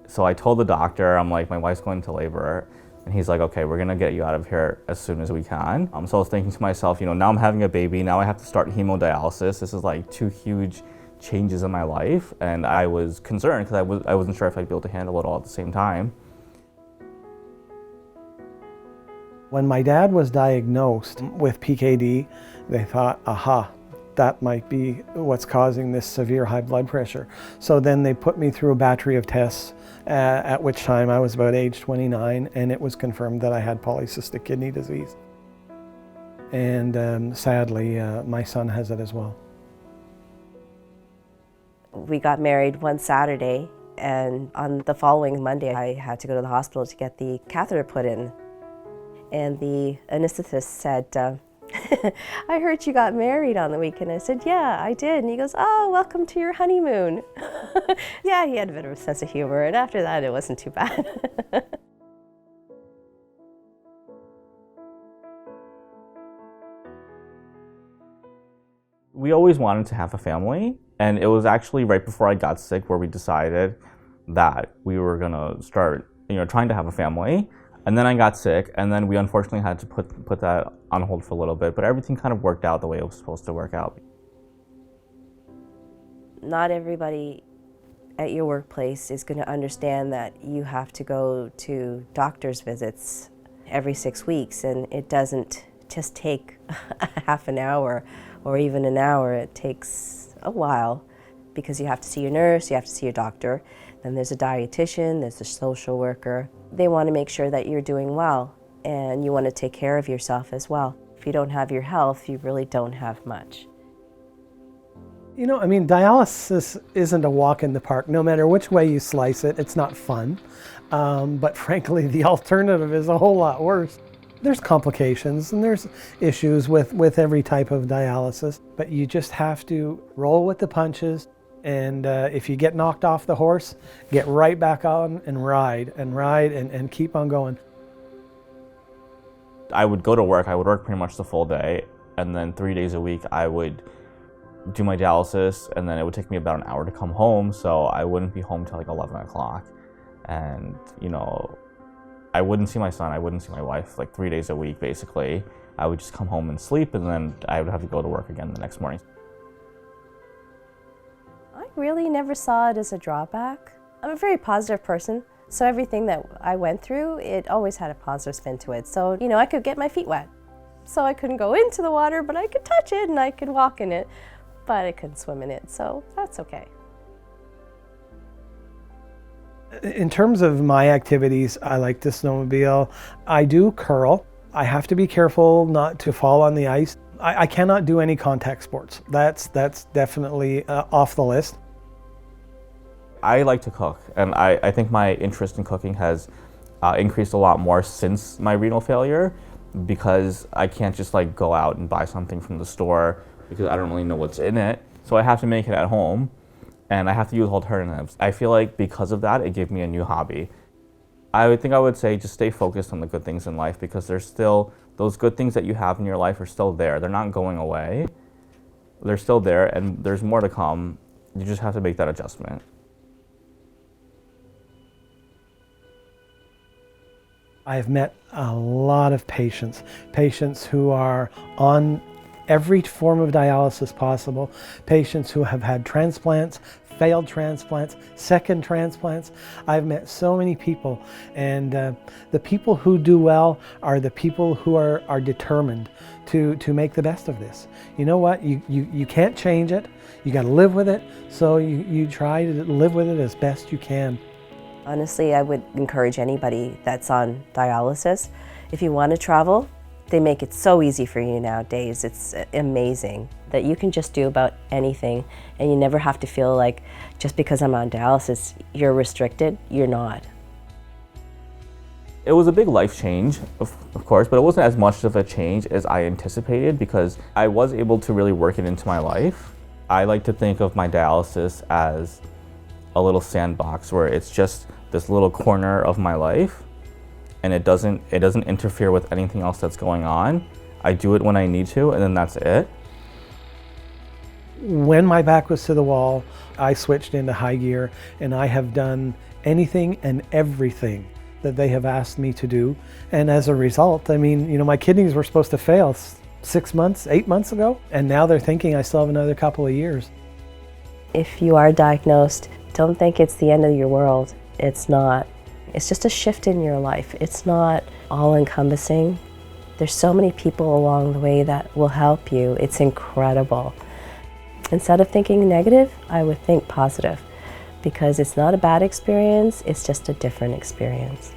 So I told the doctor, I'm like, my wife's going into labor. And he's like, okay, we're gonna get you out of here as soon as we can. So I was thinking to myself, now I'm having a baby, now I have to start hemodialysis. This is like 2 huge changes in my life. And I was concerned because I wasn't sure if I'd be able to handle it all at the same time. When my dad was diagnosed with PKD, they thought, aha, that might be what's causing this severe high blood pressure. So then they put me through a battery of tests, at which time I was about age 29, and it was confirmed that I had polycystic kidney disease. And sadly, my son has it as well. We got married one Saturday, and on the following Monday, I had to go to the hospital to get the catheter put in. And the anesthetist said, I heard you got married on the weekend. I said, yeah, I did. And he goes, oh, welcome to your honeymoon. Yeah, he had a bit of a sense of humor, and after that, it wasn't too bad. We always wanted to have a family, and it was actually right before I got sick where we decided that we were gonna start, trying to have a family. And then I got sick, and then we unfortunately had to put that on hold for a little bit, but everything kind of worked out the way it was supposed to work out. Not everybody at your workplace is going to understand that you have to go to doctor's visits every 6 weeks, and it doesn't just take a half an hour or even an hour. It takes a while because you have to see your nurse, you have to see your doctor, then there's a dietitian, there's a social worker. They want to make sure that you're doing well, and you want to take care of yourself as well. If you don't have your health, you really don't have much. Dialysis isn't a walk in the park. No matter which way you slice it, it's not fun. But frankly, the alternative is a whole lot worse. There's complications and there's issues with every type of dialysis, but you just have to roll with the punches. And if you get knocked off the horse, get right back on and ride and keep on going. I would go to work, I would work pretty much the full day, and then 3 days a week I would do my dialysis, and then it would take me about an hour to come home, so I wouldn't be home till like 11 o'clock. And, I wouldn't see my son, I wouldn't see my wife like 3 days a week basically. I would just come home and sleep, and then I would have to go to work again the next morning. I really never saw it as a drawback. I'm a very positive person, so everything that I went through, it always had a positive spin to it. So, I could get my feet wet. So I couldn't go into the water, but I could touch it and I could walk in it, but I couldn't swim in it, so that's okay. In terms of my activities, I like to snowmobile. I do curl. I have to be careful not to fall on the ice. I cannot do any contact sports. That's definitely off the list. I like to cook, and I think my interest in cooking has increased a lot more since my renal failure, because I can't just like go out and buy something from the store because I don't really know what's in it. So I have to make it at home, and I have to use alternatives. I feel like because of that, it gave me a new hobby. I would say just stay focused on the good things in life, because there's still, those good things that you have in your life are still there. They're not going away. They're still there, and there's more to come. You just have to make that adjustment. I've met a lot of patients who are on every form of dialysis possible, patients who have had transplants, failed transplants, second transplants. I've met so many people, and the people who do well are the people who are determined to make the best of this. You know what? You can't change it. You got to live with it, so you try to live with it as best you can. Honestly, I would encourage anybody that's on dialysis, if you want to travel, they make it so easy for you nowadays. It's amazing that you can just do about anything, and you never have to feel like just because I'm on dialysis, you're restricted. You're not. It was a big life change, of course, but it wasn't as much of a change as I anticipated, because I was able to really work it into my life. I like to think of my dialysis as a little sandbox where it's just this little corner of my life, and it doesn't interfere with anything else that's going on. I do it when I need to, and then that's it. When my back was to the wall, I switched into high gear, and I have done anything and everything that they have asked me to do. And as a result, I mean, you know, my kidneys were supposed to fail 6 months, 8 months ago, and now they're thinking I still have another couple of years. If you are diagnosed, don't think it's the end of your world. It's not. It's just a shift in your life. It's not all-encompassing. There's so many people along the way that will help you. It's incredible. Instead of thinking negative, I would think positive, because it's not a bad experience, it's just a different experience.